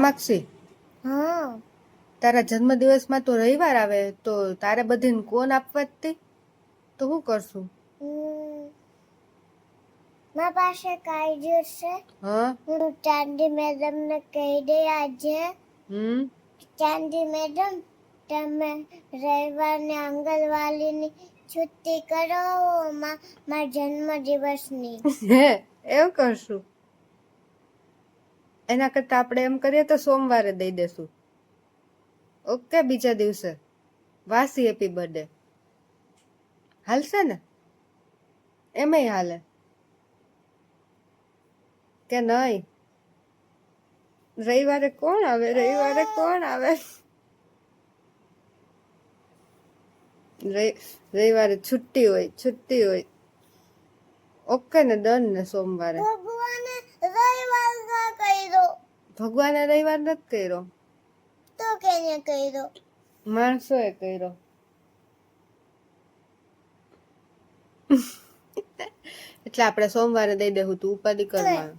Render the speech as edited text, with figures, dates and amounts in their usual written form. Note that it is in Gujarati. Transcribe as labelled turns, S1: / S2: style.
S1: માગશી
S2: હા
S1: તારા જન્મદિવસમાં તો રવિવાર આવે તો તારે બધીને કોણ આપવા જ તી તો શું કરશું?
S2: મારા પાસે કાયદો છે.
S1: હા
S2: હું ચાંદી મેડમ ને કહી દે આજે. ચાંદી મેડમ તમે રવિવારને આંગણવાડીની છુટ્ટી કરો મારા જન્મદિવસની.
S1: હે એવું કરશું? એના કરતા આપણે એમ કરીએ તો સોમવારે દઈ દેશું. ઓકે, બીજા દિવસે વાસી હેપી બર્થડે હાલશે ને? એમાંય હાલે કે નહીં? રવિવારે કોણ આવે? રવિવારે કોણ આવે? રવિવારે છુટ્ટી હોય. ઓકે ને, ડન ને? સોમવારે
S2: ભગવાને રવિવાર ના કર્યો.
S1: ભગવાને રવિવાર નથી કર્યો
S2: તો કેને કર્યો?
S1: માણસોએ કર્યો. એટલે આપણે સોમવારે દઈ દેવું. તું ઉપાધિ કરવાનું.